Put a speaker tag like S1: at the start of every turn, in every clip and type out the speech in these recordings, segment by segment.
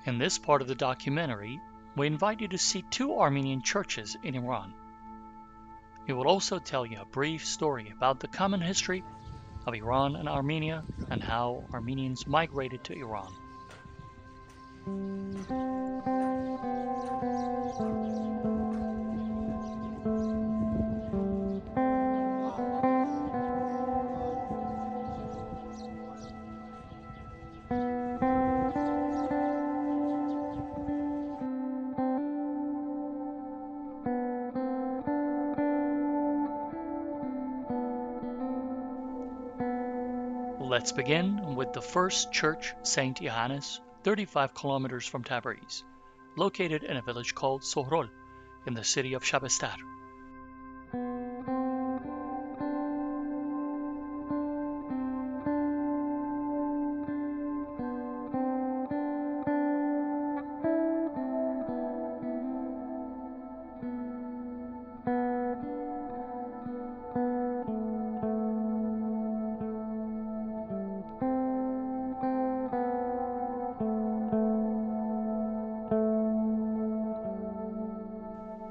S1: In this part of the documentary, we invite you to see 2 Armenian churches in Iran. It will also tell you a brief story about the common history of Iran and Armenia and how Armenians migrated to Iran. Let's begin with the first church, St. Yohannes, 35 kilometers from Tabriz, located in a village called Sohrol in the city of Shabestar.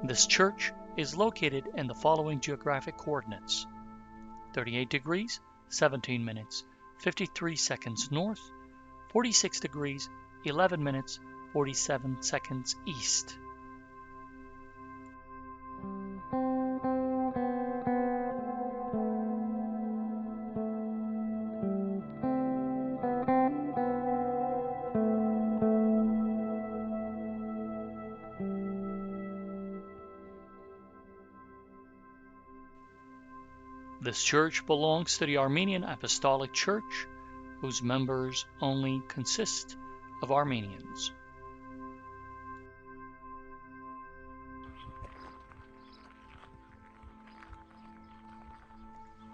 S1: This church is located in the following geographic coordinates: 38 degrees, 17 minutes, 53 seconds north, 46 degrees, 11 minutes, 47 seconds east. This church belongs to the Armenian Apostolic Church, whose members only consist of Armenians.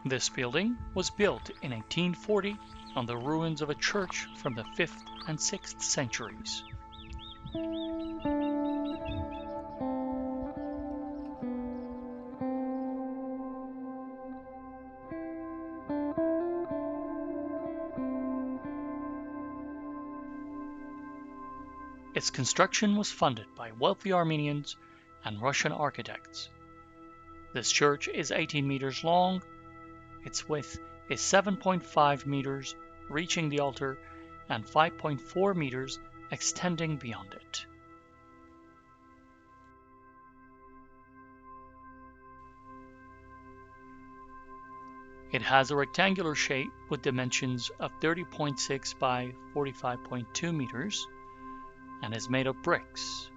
S1: This building was built in 1840 on the ruins of a church from the 5th and 6th centuries. Its construction was funded by wealthy Armenians and Russian architects. This church is 18 meters long. Its width is 7.5 meters, reaching the altar, and 5.4 meters extending beyond it. It has a rectangular shape with dimensions of 30.6 by 45.2 meters and is made of bricks.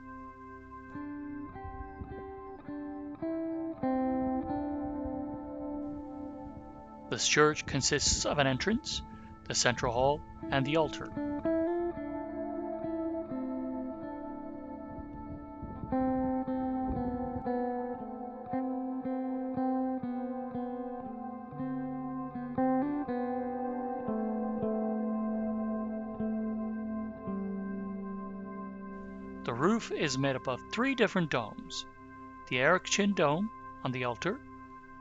S1: This church consists of an entrance, the central hall, and the altar. The roof is made up of 3 different domes: the Erechim dome on the altar,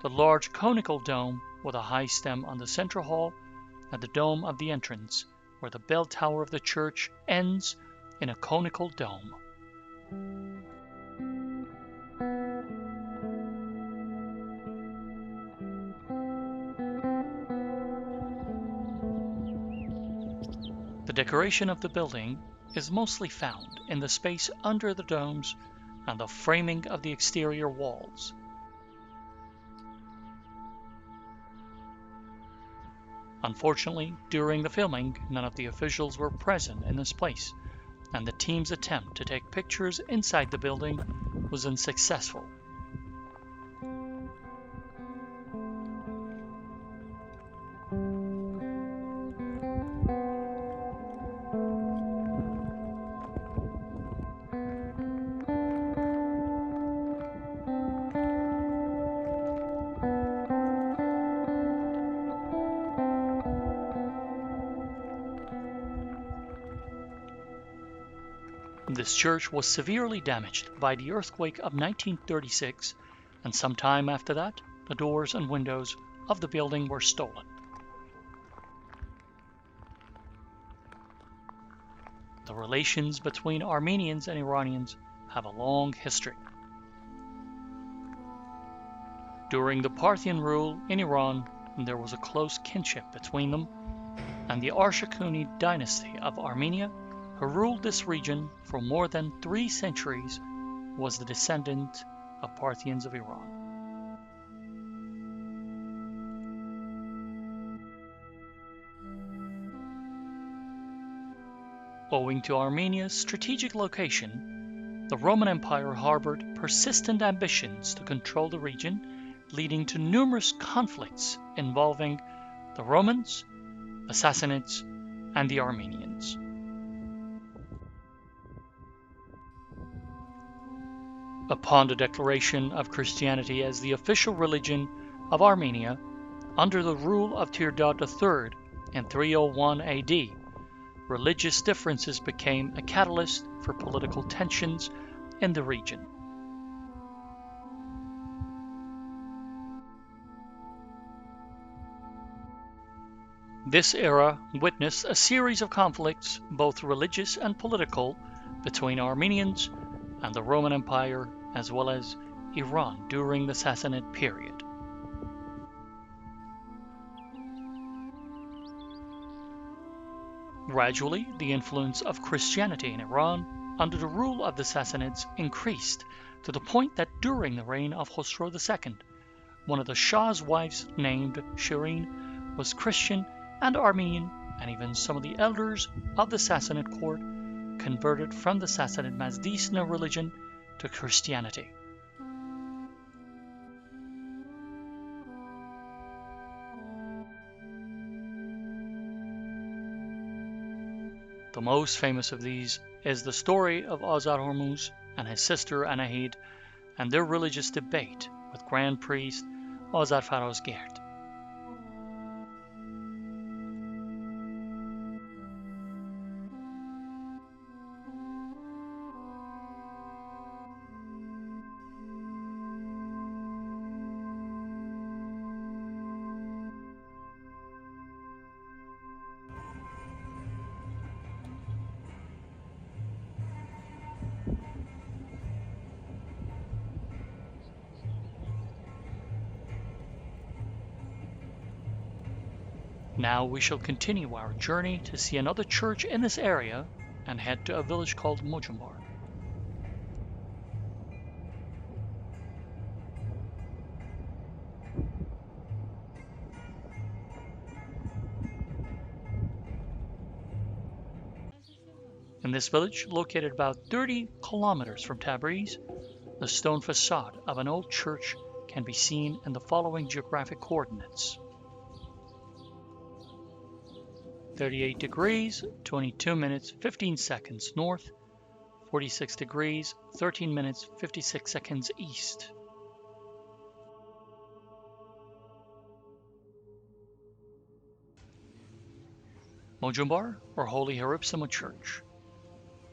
S1: the large conical dome with a high stem on the central hall, and the dome of the entrance, where the bell tower of the church ends in a conical dome. The decoration of the building is mostly found in the space under the domes and the framing of the exterior walls. Unfortunately, during the filming, none of the officials were present in this place, and the team's attempt to take pictures inside the building was unsuccessful. This church was severely damaged by the earthquake of 1936, and some time after that, the doors and windows of the building were stolen. the relations between Armenians and Iranians have a long history. During the Parthian rule in Iran, there was a close kinship between them, and the Ashot dynasty of Armenia, who ruled this region for more than 3 centuries, was the descendant of Parthians of Iran. Owing to Armenia's strategic location, the Roman Empire harbored persistent ambitions to control the region, leading to numerous conflicts involving the Romans, the Sassanids, and the Armenians. Upon the declaration of Christianity as the official religion of Armenia under the rule of Teodot III in 301 AD, religious differences became a catalyst for political tensions in the region. This era witnessed a series of conflicts, both religious and political, between Armenians and the Roman Empire, as well as Iran during the Sassanid period. Gradually, the influence of Christianity in Iran under the rule of the Sassanids increased to the point that during the reign of Khosrow II, one of the Shah's wives named Sherwin was Christian and Armenian, and even some of the elders of the Sassanid court converted from the Sassanid Mazdisna religion to Christianity. The most famous of these is the story of Azar Hormuz and his sister Anahid and their religious debate with Grand Priest Azar Farazgerd. Now we shall continue our journey to see another church in this area and head to a village called Mojumbar. In this village, located about 30 kilometers from Tabriz, the stone facade of an old church can be seen in the following geographic coordinates: 38 degrees, 22 minutes, 15 seconds north, 46 degrees, 13 minutes, 56 seconds east. Mojumbar, or Holy Herypsima Church.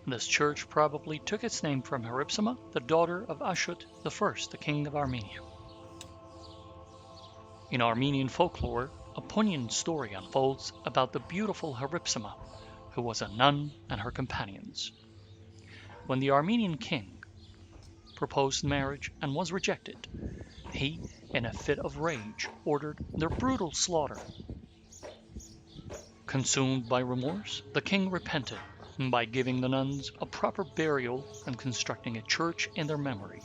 S1: This church probably took its name from Herypsima, the daughter of Ashot I, the king of Armenia. In Armenian folklore, a poignant story unfolds about the beautiful Herypsima, who was a nun, and her companions. When the Armenian king proposed marriage and was rejected, he, in a fit of rage, ordered their brutal slaughter. Consumed by remorse, the king repented by giving the nuns a proper burial and constructing a church in their memory.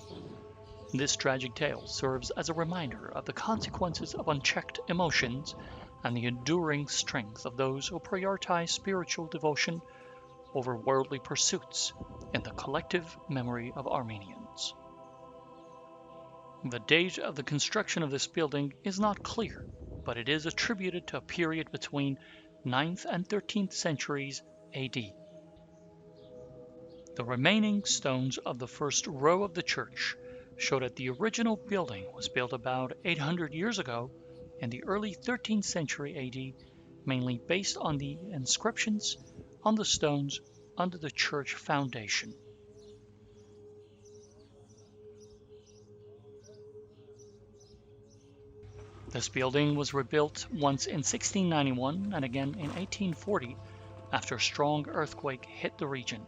S1: This tragic tale serves as a reminder of the consequences of unchecked emotions and the enduring strength of those who prioritize spiritual devotion over worldly pursuits in the collective memory of Armenians. The date of the construction of this building is not clear, but it is attributed to a period between 9th and 13th centuries AD. The remaining stones of the first row of the church show that the original building was built about 800 years ago in the early 13th century AD, mainly based on the inscriptions on the stones under the church foundation. This building was rebuilt once in 1691 and again in 1840 after a strong earthquake hit the region.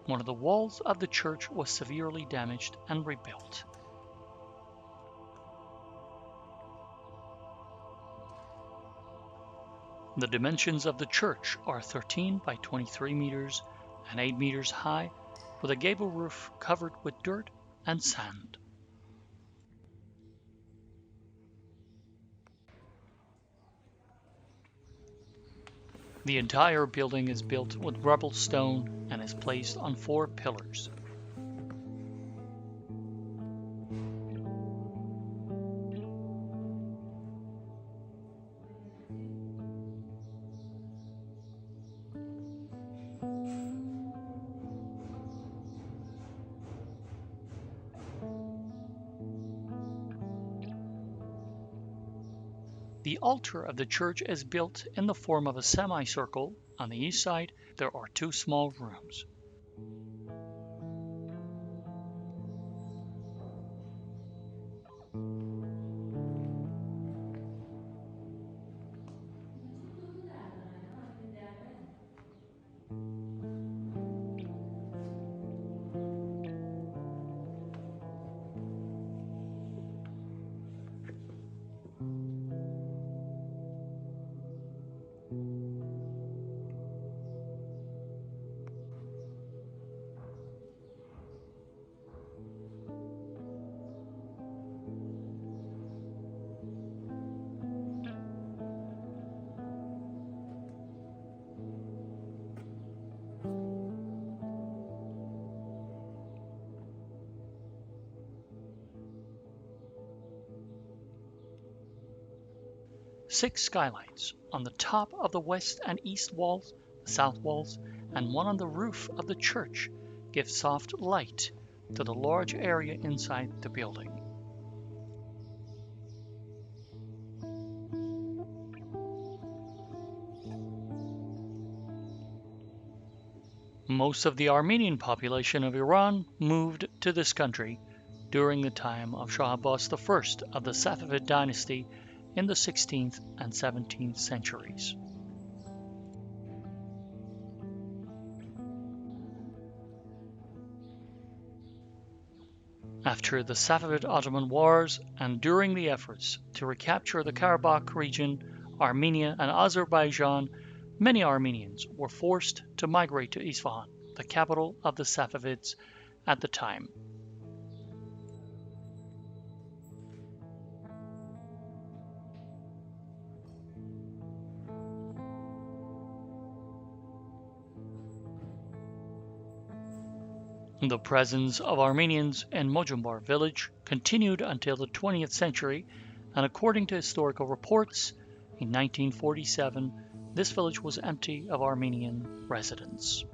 S1: One of the walls of the church was severely damaged and rebuilt. The dimensions of the church are 13 by 23 meters and 8 meters high, with a gable roof covered with dirt and sand. The entire building is built with rubble stone and is placed on 4 pillars. The altar of the church is built in the form of a semicircle. On the east side, there are 2 small rooms. Six skylights on the top of the west and east walls, the south walls, and one on the roof of the church give soft light to the large area inside the building. Most of the Armenian population of Iran moved to this country during the time of Shah Abbas I of the Safavid dynasty in the 16th and 17th centuries. After the Safavid-Ottoman Wars and during the efforts to recapture the Karabakh region, Armenia and Azerbaijan, many Armenians were forced to migrate to Isfahan, the capital of the Safavids at the time. The presence of Armenians in Mojumbar village continued until the 20th century, and according to historical reports, in 1947, this village was empty of Armenian residents.